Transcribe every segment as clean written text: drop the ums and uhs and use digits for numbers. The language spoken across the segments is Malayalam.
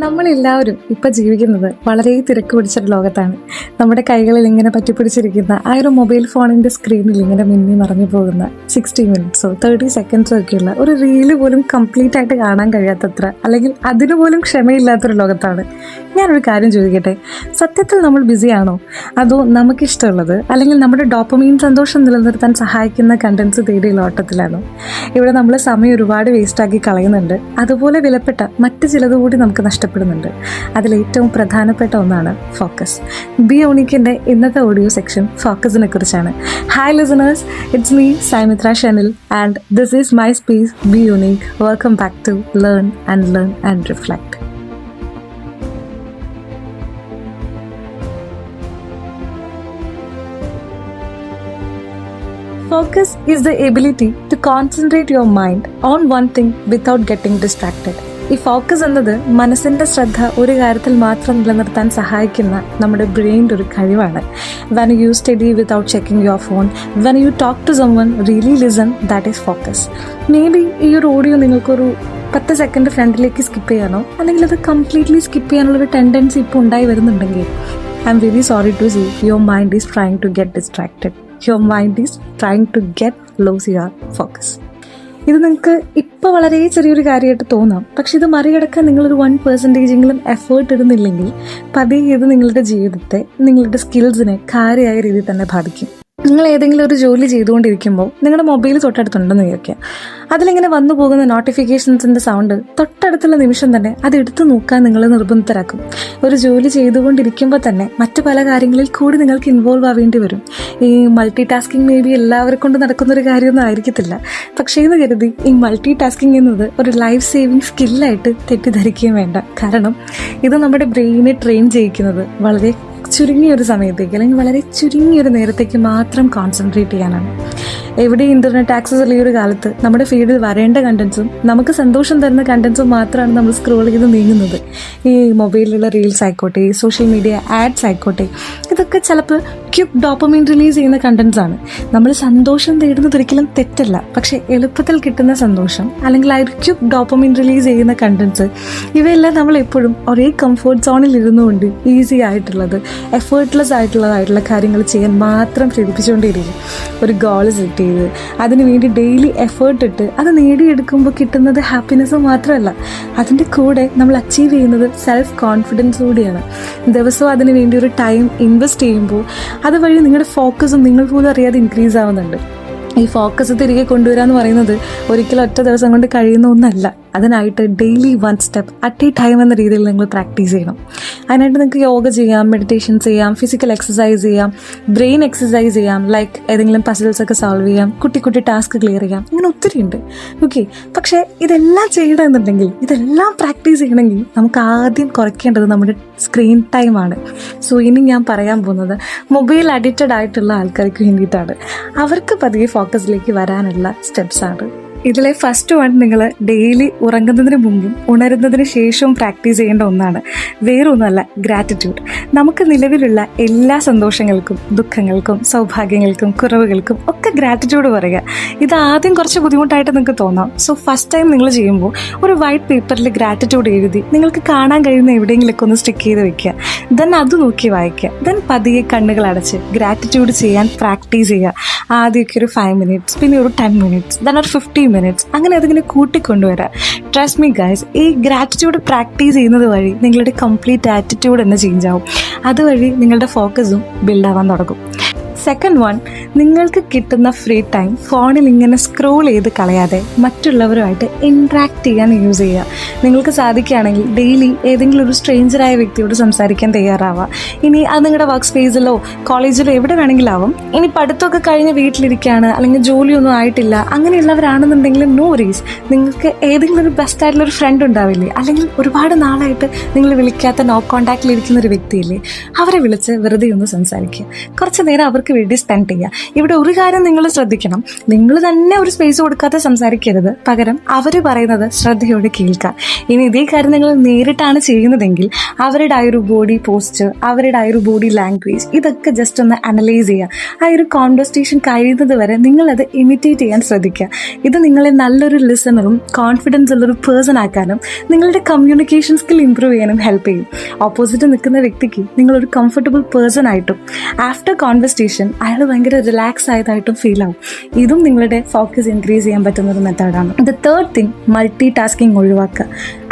നമ്മളെല്ലാവരും ഇപ്പം ജീവിക്കുന്നത് വളരെ തിരക്ക് പിടിച്ചൊരു ലോകത്താണ്. നമ്മുടെ കൈകളിൽ ഇങ്ങനെ പറ്റിപ്പിടിച്ചിരിക്കുന്ന ആ ഒരു മൊബൈൽ ഫോണിൻ്റെ സ്ക്രീനിൽ ഇങ്ങനെ മിന്നി മറഞ്ഞു പോകുന്ന 60 മിനിറ്റ്സോ 30 സെക്കൻഡ്സോ ഒക്കെയുള്ള ഒരു റീല് പോലും കംപ്ലീറ്റ് ആയിട്ട് കാണാൻ കഴിയാത്തത്ര, അല്ലെങ്കിൽ അതിനു പോലും ക്ഷമയില്ലാത്തൊരു ലോകത്താണ്. ഞാനൊരു കാര്യം ചോദിക്കട്ടെ, സത്യത്തിൽ നമ്മൾ ബിസിയാണോ, അതോ നമുക്കിഷ്ടമുള്ളത് അല്ലെങ്കിൽ നമ്മുടെ ഡോപ്പമീൻ സന്തോഷം നിലനിർത്താൻ സഹായിക്കുന്ന കണ്ടൻസ് തേടിയുള്ള ഓട്ടത്തിലാണോ? ഇവിടെ നമ്മൾ സമയം ഒരുപാട് വേസ്റ്റാക്കി കളയുന്നുണ്ട്. അതുപോലെ വിലപ്പെട്ട മറ്റ് ചിലത് കൂടി നമുക്ക് നഷ്ടപ്പെടുന്നുണ്ട്. അതിലേറ്റവും പ്രധാനപ്പെട്ട ഒന്നാണ് ഫോക്കസ്. ബി യൂണിക്കിൻ്റെ ഇന്നത്തെ ഓഡിയോ സെക്ഷൻ ഫോക്കസിനെ കുറിച്ചാണ്. Hi listeners, it's me Saimitra Shanil and this is my space be unique. Welcome back to learn and reflect. Focus is the ability to concentrate your mind on one thing without getting distracted. ഈ ഫോക്കസ് എന്നത് മനസ്സിൻ്റെ ശ്രദ്ധ ഒരു കാര്യത്തിൽ മാത്രം നിലനിർത്താൻ സഹായിക്കുന്ന നമ്മുടെ ബ്രെയിൻ്റെ ഒരു കഴിവാണ്. When you study without checking your phone, when you talk to someone, really listen, that is focus. Maybe ഈ ഒരു ഓഡിയോ നിങ്ങൾക്കൊരു 10 സെക്കൻഡ് ഫ്രണ്ടിലേക്ക് സ്കിപ്പ് ചെയ്യാനോ അല്ലെങ്കിൽ അത് കംപ്ലീറ്റ്ലി സ്കിപ്പ് ചെയ്യാനുള്ളൊരു ടെൻഡൻസി ഇപ്പോൾ ഉണ്ടായി വരുന്നുണ്ടെങ്കിൽ, I am very sorry to see your mind is trying to get distracted. Your mind is trying to lose your focus. ഇത് നിങ്ങൾക്ക് ഇപ്പോൾ വളരെ ചെറിയൊരു കാര്യമായിട്ട് തോന്നാം, പക്ഷെ ഇത് മറികടക്കാൻ നിങ്ങളൊരു 1% എഫേർട്ട് ഇടുന്നില്ലെങ്കിൽ പതിയെ ഇത് നിങ്ങളുടെ ജീവിതത്തെ, നിങ്ങളുടെ സ്കിൽസിനെ കാര്യമായ രീതിയിൽ തന്നെ ബാധിക്കും. നിങ്ങൾ ഏതെങ്കിലും ഒരു ജോലി ചെയ്തുകൊണ്ടിരിക്കുമ്പോൾ നിങ്ങളുടെ മൊബൈൽ തൊട്ടടുത്തുണ്ടെന്ന് വിചാരിക്കുക. അതിലിങ്ങനെ വന്നു പോകുന്ന നോട്ടിഫിക്കേഷൻസിൻ്റെ സൗണ്ട് തൊട്ടടുത്തുള്ള നിമിഷം തന്നെ അത് എടുത്തു നോക്കാൻ നിങ്ങളെ നിർബന്ധിതരാക്കും. ഒരു ജോലി ചെയ്തുകൊണ്ടിരിക്കുമ്പോൾ തന്നെ മറ്റു പല കാര്യങ്ങളിൽ കൂടി നിങ്ങൾക്ക് ഇൻവോൾവ് ആവേണ്ടി വരും. ഈ മൾട്ടി ടാസ്കിങ് മേ ബി എല്ലാവരെ കൊണ്ട് നടക്കുന്നൊരു കാര്യമൊന്നും ആയിരിക്കത്തില്ല. പക്ഷേ എന്ന് കരുതി ഈ മൾട്ടി ടാസ്കിങ് എന്നത് ഒരു ലൈഫ് സേവിങ് സ്കില്ലായിട്ട് തെറ്റിദ്ധരിക്കുകയും വേണ്ട. കാരണം ഇത് നമ്മുടെ ബ്രെയിനെ ട്രെയിൻ ചെയ്യിക്കുന്നത് വളരെ ചുരുങ്ങിയൊരു സമയത്തേക്ക് അല്ലെങ്കിൽ വളരെ ചുരുങ്ങിയൊരു നേരത്തേക്ക് മാത്രം കോൺസെൻട്രേറ്റ് ചെയ്യാനാണ്. എവിടെ ഇൻ്റർനെറ്റ് ആക്സസ് ഉള്ള ഈ ഒരു കാലത്ത് നമ്മുടെ ഫീഡിൽ വരേണ്ട കണ്ടൻസും നമുക്ക് സന്തോഷം തരുന്ന കണ്ടൻസും മാത്രമാണ് നമ്മൾ സ്ക്രോൾ ചെയ്ത് നീങ്ങുന്നത്. ഈ മൊബൈലിലുള്ള റീൽസ് ആയിക്കോട്ടെ, സോഷ്യൽ മീഡിയ ആഡ്സ് ആയിക്കോട്ടെ, ഇതൊക്കെ ചിലപ്പോൾ ക്യുക്ക് ഡോപ്പമീൻ റിലീസ് ചെയ്യുന്ന കണ്ടൻസ് ആണ്. നമ്മൾ സന്തോഷം തേടുന്നത് ഒരിക്കലും തെറ്റല്ല, പക്ഷേ എളുപ്പത്തിൽ കിട്ടുന്ന സന്തോഷം അല്ലെങ്കിൽ ആ ഒരു ക്യുക്ക് ഡോപ്പമീൻ റിലീസ് ചെയ്യുന്ന കണ്ടൻസ്, ഇവയെല്ലാം നമ്മൾ എപ്പോഴും ഒരേ കംഫർട്ട് സോണിൽ ഇരുന്നുകൊണ്ട് ഈസി ആയിട്ടുള്ളത്, എഫേർട്ട്ലെസ് ആയിട്ടുള്ള കാര്യങ്ങൾ ചെയ്യാൻ മാത്രം പ്രേരിപ്പിച്ചുകൊണ്ടേയിരിക്കും. ഒരു ഗോൾ സെറ്റ് ചെയ്ത് അതിനു വേണ്ടി ഡെയിലി എഫേർട്ട് ഇട്ട് അത് നേടിയെടുക്കുമ്പോൾ കിട്ടുന്നത് ഹാപ്പിനെസ് മാത്രമല്ല, അതിൻ്റെ കൂടെ നമ്മൾ അച്ചീവ് ചെയ്യുന്നത് സെൽഫ് കോൺഫിഡൻസ് കൂടിയാണ്. ദിവസവും അതിനു വേണ്ടി ഒരു ടൈം ഇൻവെസ്റ്റ് ചെയ്യുമ്പോൾ അതുവഴി നിങ്ങളുടെ ഫോക്കസും നിങ്ങൾ പോലും അറിയാതെ ഇൻക്രീസ് ആവുന്നുണ്ട്. ഈ ഫോക്കസ് തിരികെ കൊണ്ടുവരിക എന്ന് പറയുന്നത് ഒരിക്കലും ഒറ്റ ദിവസം കൊണ്ട് കഴിയുന്ന ഒന്നല്ല. അതിനായിട്ട് daily 1 step at A time എന്ന രീതിയിൽ നിങ്ങൾ പ്രാക്ടീസ് ചെയ്യണം. അതിനായിട്ട് നിങ്ങൾക്ക് യോഗ ചെയ്യാം, മെഡിറ്റേഷൻ ചെയ്യാം, ഫിസിക്കൽ എക്സസൈസ് ചെയ്യാം, ബ്രെയിൻ എക്സസൈസ് ചെയ്യാം, ലൈക്ക് ഏതെങ്കിലും പസിൽസ് ഒക്കെ സോൾവ് ചെയ്യാം, കുട്ടി ടാസ്ക് ക്ലിയർ ചെയ്യാം, ഇങ്ങനെ ഒത്തിരി ഉണ്ട്. ഓക്കെ, പക്ഷേ ഇതെല്ലാം ചെയ്യണമെന്നുണ്ടെങ്കിൽ, ഇതെല്ലാം പ്രാക്ടീസ് ചെയ്യണമെങ്കിൽ നമുക്ക് ആദ്യം കുറയ്ക്കേണ്ടത് നമ്മുടെ സ്ക്രീൻ ടൈമാണ്. സോ ഇനി ഞാൻ പറയാൻ പോകുന്നത് മൊബൈൽ അഡിക്റ്റഡ് ആയിട്ടുള്ള ആൾക്കാർക്ക് വേണ്ടിയിട്ടാണ്. അവർക്ക് പതിയെ ഫോക്കസിലേക്ക് വരാനുള്ള സ്റ്റെപ്സാണ്. ഇതിലെ ഫസ്റ്റ് വൺ, നിങ്ങൾ ഡെയിലി ഉറങ്ങുന്നതിന് മുമ്പും ഉണരുന്നതിന് ശേഷവും പ്രാക്ടീസ് ചെയ്യേണ്ട ഒന്നാണ്. വേറൊന്നുമല്ല, ഗ്രാറ്റിറ്റ്യൂഡ്. നമുക്ക് നിലവിലുള്ള എല്ലാ സന്തോഷങ്ങൾക്കും, ദുഃഖങ്ങൾക്കും, സൗഭാഗ്യങ്ങൾക്കും, കുറവുകൾക്കും ഒക്കെ ഗ്രാറ്റിറ്റ്യൂഡ് പറയുക. ഇത് ആദ്യം കുറച്ച് ബുദ്ധിമുട്ടായിട്ട് നിങ്ങൾക്ക് തോന്നാം. സോ ഫസ്റ്റ് ടൈം നിങ്ങൾ ചെയ്യുമ്പോൾ ഒരു വൈറ്റ് പേപ്പറിൽ ഗ്രാറ്റിറ്റ്യൂഡ് എഴുതി നിങ്ങൾക്ക് കാണാൻ കഴിയുന്ന എവിടെയെങ്കിലൊക്കെ ഒന്ന് സ്റ്റിക്ക് ചെയ്ത് വെക്കുക. ദെൻ അത് നോക്കി വായിക്കുക. ദെൻ പതിയെ കണ്ണുകൾ അടച്ച് ഗ്രാറ്റിറ്റ്യൂഡ് ചെയ്യാൻ പ്രാക്ടീസ് ചെയ്യുക. ആദ്യമൊക്കെ ഒരു 5 മിനിറ്റ്സ്, പിന്നെ ഒരു 10 മിനിറ്റ്സ്, ദെൻ ഒരു 50 മിനിറ്റ്സ്, അങ്ങനെ അതിങ്ങനെ കൂട്ടിക്കൊണ്ടുവരാം. ട്രസ്റ്റ് മീ ഗൈസ്, ഈ ഗ്രാറ്റിറ്റ്യൂഡ് പ്രാക്ടീസ് ചെയ്യുന്നത് വഴി നിങ്ങളുടെ കംപ്ലീറ്റ് ആറ്റിറ്റ്യൂഡ് തന്നെ ചേഞ്ച് ആവും. അതുവഴി നിങ്ങളുടെ ഫോക്കസും ബിൽഡ് ആവാൻ തുടങ്ങും. സെക്കൻഡ് വൺ, നിങ്ങൾക്ക് കിട്ടുന്ന ഫ്രീ ടൈം ഫോണിൽ ഇങ്ങനെ സ്ക്രോൾ ചെയ്ത് കളയാതെ മറ്റുള്ളവരുമായിട്ട് ഇൻട്രാക്ട് ചെയ്യാൻ യൂസ് ചെയ്യുക. നിങ്ങൾക്ക് സാധിക്കുകയാണെങ്കിൽ ഡെയിലി ഏതെങ്കിലും ഒരു സ്ട്രേഞ്ചറായ വ്യക്തിയോട് സംസാരിക്കാൻ തയ്യാറാവുക. ഇനി അത് നിങ്ങളുടെ വർക്ക് സ്പേസിലോ കോളേജിലോ എവിടെ വേണമെങ്കിലും ആവും. ഇനി പഠിത്തമൊക്കെ കഴിഞ്ഞ് വീട്ടിലിരിക്കുകയാണ്, അല്ലെങ്കിൽ ജോലിയൊന്നും ആയിട്ടില്ല, അങ്ങനെയുള്ളവരാണെന്നുണ്ടെങ്കിൽ നോ വറീസ്. നിങ്ങൾക്ക് ഏതെങ്കിലും ഒരു ബെസ്റ്റ് ആയിട്ടുള്ളൊരു ഫ്രണ്ട് ഉണ്ടാവില്ലേ, അല്ലെങ്കിൽ ഒരുപാട് നാളായിട്ട് നിങ്ങൾ വിളിക്കാത്ത നോ കോൺടാക്റ്റിലിരിക്കുന്ന ഒരു വ്യക്തിയില്ലേ, അവരെ വിളിച്ച് വെറുതെ ഒന്ന് സംസാരിക്കുക. കുറച്ച് നേരം അവർക്ക് വേണ്ടി സ്പെൻഡ് ചെയ്യുക. ഇവിടെ ഒരു കാര്യം നിങ്ങൾ ശ്രദ്ധിക്കണം, നിങ്ങൾ തന്നെ ഒരു സ്പേസ് കൊടുക്കാതെ സംസാരിക്കരുത്, പകരം അവർ പറയുന്നത് ശ്രദ്ധയോടെ കേൾക്കുക. ഇനി ഇതേ കാര്യം നിങ്ങൾ നേരിട്ടാണ് ചെയ്യുന്നതെങ്കിൽ അവരുടെ ആ ഒരു ബോഡി പോസ്ചർ, അവരുടെ ആ ഒരു ബോഡി ലാംഗ്വേജ്, ഇതൊക്കെ ജസ്റ്റ് ഒന്ന് അനലൈസ് ചെയ്യുക. ആ ഒരു കോൺവെർസേഷൻ കഴിയുന്നത് വരെ നിങ്ങളത് ഇമിറ്റേറ്റ് ചെയ്യാൻ ശ്രദ്ധിക്കുക. ഇത് നിങ്ങളെ നല്ലൊരു ലിസണറും കോൺഫിഡൻസ് ഉള്ളൊരു പേഴ്സൺ ആക്കാനും നിങ്ങളുടെ കമ്മ്യൂണിക്കേഷൻ സ്കിൽ ഇംപ്രൂവ് ചെയ്യാനും ഹെൽപ്പ് ചെയ്യും. ഓപ്പോസിറ്റ് നിൽക്കുന്ന വ്യക്തിക്ക് നിങ്ങളൊരു കംഫർട്ടബിൾ പേഴ്സൺ ആയിട്ടും ആഫ്റ്റർ കോൺവെർസേഷൻ അയാൾ ഭയങ്കര റിലാക്സ് ആയതായിട്ടും ഫീൽ ആവും. ഇതും നിങ്ങളുടെ ഫോക്കസ് ഇൻക്രീസ് ചെയ്യാൻ പറ്റുന്ന ഒരു മെത്തേഡാണ്. The third thing, multi tasking ഒഴിവാക്കുക.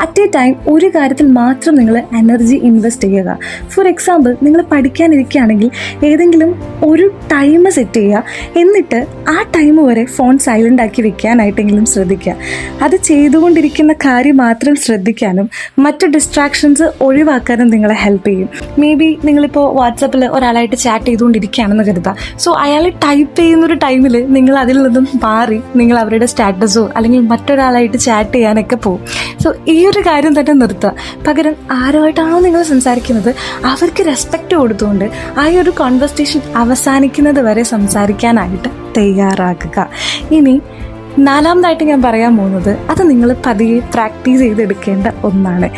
അറ്റ് എ ടൈം ഒരു കാര്യത്തിൽ മാത്രം നിങ്ങൾ എനർജി ഇൻവെസ്റ്റ് ചെയ്യുക. ഫോർ എക്സാമ്പിൾ, നിങ്ങൾ പഠിക്കാനിരിക്കുകയാണെങ്കിൽ ഏതെങ്കിലും ഒരു ടൈം സെറ്റ് ചെയ്യുക, എന്നിട്ട് ആ ടൈം വരെ ഫോൺ സൈലൻ്റ് ആക്കി വെക്കാനായിട്ടെങ്കിലും ശ്രദ്ധിക്കുക. അത് ചെയ്തുകൊണ്ടിരിക്കുന്ന കാര്യം മാത്രം ശ്രദ്ധിക്കാനും മറ്റ് ഡിസ്ട്രാക്ഷൻസ് ഒഴിവാക്കാനും നിങ്ങളെ ഹെൽപ്പ് ചെയ്യും. മേ ബി നിങ്ങളിപ്പോൾ വാട്സപ്പിൽ ഒരാളായിട്ട് ചാറ്റ് ചെയ്തുകൊണ്ടിരിക്കുകയാണെന്ന് കരുതുക. സോ അയാൾ ടൈപ്പ് ചെയ്യുന്നൊരു ടൈമിൽ നിങ്ങൾ അതിൽ നിന്നും മാറി നിങ്ങൾ അവരുടെ സ്റ്റാറ്റസോ അല്ലെങ്കിൽ മറ്റൊരാളായിട്ട് ചാറ്റ് ചെയ്യാനൊക്കെ പോകും. സോ ഈ ഒരു കാര്യം തന്നെ നിർത്തുക. പകരം ആരുമായിട്ടാണോ നിങ്ങൾ സംസാരിക്കുന്നത് അവർക്ക് റെസ്പെക്റ്റ് കൊടുത്തുകൊണ്ട് ആ ഒരു കോൺവെർസേഷൻ അവസാനിക്കുന്നത് വരെ സംസാരിക്കാനായിട്ട് തയ്യാറാക്കുക. ഇനി നാലാമതായിട്ട് ഞാൻ പറയാൻ പോകുന്നത്, അത് നിങ്ങൾ പതിയെ പ്രാക്ടീസ് ചെയ്തെടുക്കേണ്ട ഒന്നാണ്.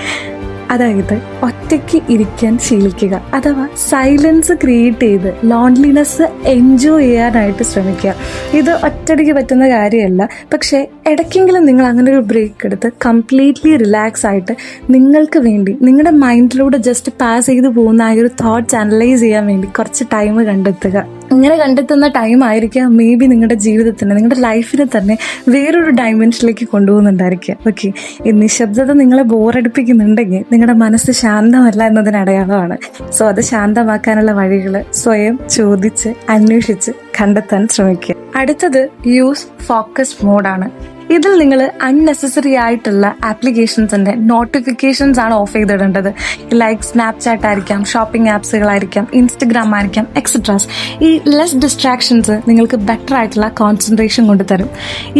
അതായത് ഒറ്റയ്ക്ക് ഇരിക്കാൻ ശീലിക്കുക, അഥവാ സൈലൻസ് ക്രിയേറ്റ് ചെയ്ത് ലോൺലിനെസ് എൻജോയ് ചെയ്യാനായിട്ട് ശ്രമിക്കുക. ഇത് ഒറ്റയ്ക്ക് പറ്റുന്ന കാര്യമല്ല, പക്ഷേ ഇടയ്ക്കെങ്കിലും നിങ്ങൾ അങ്ങനെ ഒരു ബ്രേക്ക് എടുത്ത് കംപ്ലീറ്റ്ലി റിലാക്സ് ആയിട്ട് നിങ്ങൾക്ക് വേണ്ടി നിങ്ങളുടെ മൈൻഡിലൂടെ ജസ്റ്റ് പാസ് ചെയ്ത് പോകുന്ന ആ ഒരു തോട്ട്സ് അനലൈസ് ചെയ്യാൻ വേണ്ടി കുറച്ച് ടൈം കണ്ടെത്തുക. ഇങ്ങനെ കണ്ടെത്തുന്ന ടൈം ആയിരിക്കാം മേ ബി നിങ്ങളുടെ ജീവിതത്തിന്, നിങ്ങളുടെ ലൈഫിനെ തന്നെ വേറൊരു ഡയമെൻഷനിലേക്ക് കൊണ്ടുപോകുന്നുണ്ടായിരിക്കുക. ഓക്കെ, ഈ നിശബ്ദത നിങ്ങളെ ബോറടിപ്പിക്കുന്നുണ്ടെങ്കിൽ നിങ്ങളുടെ മനസ്സ് ശാന്തമല്ല എന്നതിന് അടയാളമാണ്. സോ അത് ശാന്തമാക്കാനുള്ള വഴികൾ സ്വയം ചോദിച്ച് അന്വേഷിച്ച് കണ്ടെത്താൻ ശ്രമിക്കുക. അടുത്തത് യൂസ് ഫോക്കസ് മോഡാണ്. ഇതിൽ നിങ്ങൾ അൺനെസസറി ആയിട്ടുള്ള ആപ്ലിക്കേഷൻസിന്റെ നോട്ടിഫിക്കേഷൻസ് ആണ് ഓഫ് ചെയ്തിടേണ്ടത്. ലൈക്ക് സ്നാപ്ചാറ്റ് ആയിരിക്കാം, ഷോപ്പിംഗ് ആപ്സുകളായിരിക്കാം, ഇൻസ്റ്റഗ്രാം ആയിരിക്കാം, എക്സെട്രാസ്. ഈ ലെസ് ഡിസ്ട്രാക്ഷൻസ് നിങ്ങൾക്ക് ബെറ്റർ ആയിട്ടുള്ള കോൺസെൻട്രേഷൻ കൊണ്ടുതരും.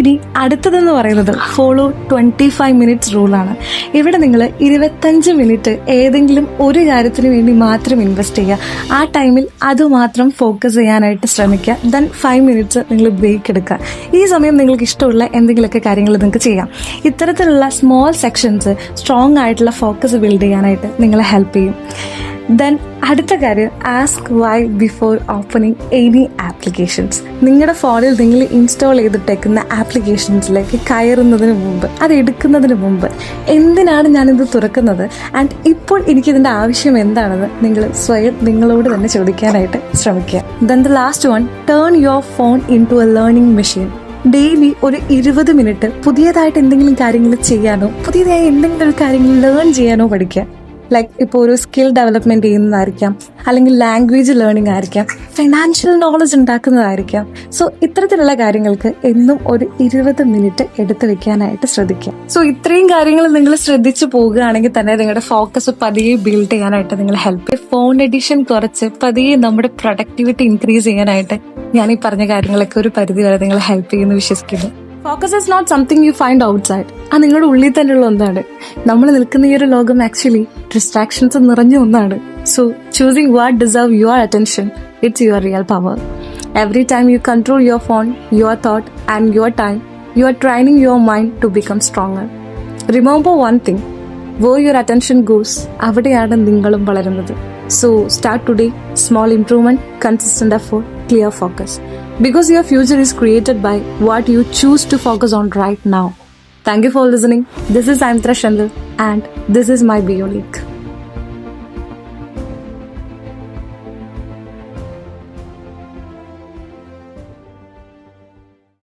ഇനി അടുത്തതെന്ന് പറയുന്നത് ഫോളോ 25 മിനിറ്റ്സ് റൂളാണ്. ഇവിടെ നിങ്ങൾ 25 മിനിറ്റ് ഏതെങ്കിലും ഒരു കാര്യത്തിന് വേണ്ടി മാത്രം ഇൻവെസ്റ്റ് ചെയ്യുക. ആ ടൈമിൽ അതുമാത്രം ഫോക്കസ് ചെയ്യാനായിട്ട് ശ്രമിക്കുക. ദെൻ 5 മിനിറ്റ്സ് നിങ്ങൾ ബ്രേക്ക് എടുക്കുക. ഈ സമയം നിങ്ങൾക്ക് ഇഷ്ടമുള്ള എന്തെങ്കിലുമൊക്കെ കാര്യങ്ങൾ നിങ്ങൾക്ക് ചെയ്യാം. ഇത്തരത്തിലുള്ള സ്മോൾ സെക്ഷൻസ് സ്ട്രോങ് ആയിട്ടുള്ള ഫോക്കസ് ബിൽഡ് ചെയ്യാനായിട്ട് നിങ്ങളെ ഹെൽപ്പ് ചെയ്യും. ദെൻ അടുത്ത കാര്യം, ask Y before opening any applications. നിങ്ങളുടെ ഫോണിൽ നിങ്ങൾ ഇൻസ്റ്റാൾ ചെയ്തിട്ടേക്കുന്ന ആപ്ലിക്കേഷൻസിലേക്ക് കയറുന്നതിന് മുമ്പ്, അത് എടുക്കുന്നതിന് മുമ്പ്, എന്തിനാണ് ഞാനിത് തുറക്കുന്നത് ആൻഡ് ഇപ്പോൾ എനിക്കിതിൻ്റെ ആവശ്യം എന്താണെന്ന് നിങ്ങൾ സ്വയം നിങ്ങളോട് തന്നെ ചോദിക്കാനായിട്ട് ശ്രമിക്കുക. Then the last one, turn your phone into a learning machine. Daily ഒരു 20 മിനിറ്റ് പുതിയതായിട്ട് എന്തെങ്കിലും കാര്യങ്ങൾ ചെയ്യാനോ പുതിയതായി എന്തെങ്കിലും ഒരു കാര്യങ്ങൾ ലേൺ ചെയ്യാനോ പഠിക്കുക. ലൈക്ക് ഇപ്പോൾ ഒരു സ്കിൽ ഡെവലപ്മെന്റ് ചെയ്യുന്നതായിരിക്കാം, അല്ലെങ്കിൽ ലാംഗ്വേജ് ലേണിംഗ് ആയിരിക്കാം, ഫൈനാൻഷ്യൽ നോളജ് ഉണ്ടാക്കുന്നതായിരിക്കാം. സോ ഇത്തരത്തിലുള്ള കാര്യങ്ങൾക്ക് എന്നും ഒരു 20 മിനിറ്റ് എടുത്തു വെക്കാനായിട്ട് ശ്രദ്ധിക്കുക. സോ ഇത്രയും കാര്യങ്ങൾ നിങ്ങൾ ശ്രദ്ധിച്ചു പോകുകയാണെങ്കിൽ തന്നെ നിങ്ങളുടെ ഫോക്കസ് പതിയെ ബിൽഡ് ചെയ്യാനായിട്ട് നിങ്ങൾ ഹെൽപ്പ് ചെയ്യും. ഫോൺ എഡിഷൻ കുറച്ച് പതിയെ നമ്മുടെ പ്രൊഡക്ടിവിറ്റി ഇൻക്രീസ് ചെയ്യാനായിട്ട് ഞാൻ ഈ പറഞ്ഞ കാര്യങ്ങളൊക്കെ ഒരു പരിധി വരെ നിങ്ങളെ ഹെൽപ്പ് ചെയ്യുമെന്ന് വിശ്വസിക്കുന്നു. Focus is not something you find outside. അത് നിങ്ങളുടെ ഉള്ളിൽ തന്നെയുള്ള ഒന്നാണ്. നമ്മൾ നിൽക്കുന്ന ഈ ഒരു ലോകം ആക്ച്വലി ഡിസ്ട്രാക്ഷൻസ് നിറഞ്ഞ ഒന്നാണ്. So choosing what deserve your attention, it's your real power. Every time you control your phone, your thought and your time, you are training your mind to become stronger. Remember one thing, where your attention goes, അവിടെയാണ് നിങ്ങളും വളരുന്നത്. So start today, small improvement, consistent effort, clear focus. Because your future is created by what you choose to focus on right now. Thank you for listening. This is Amitra Shandal and this is my Bio League.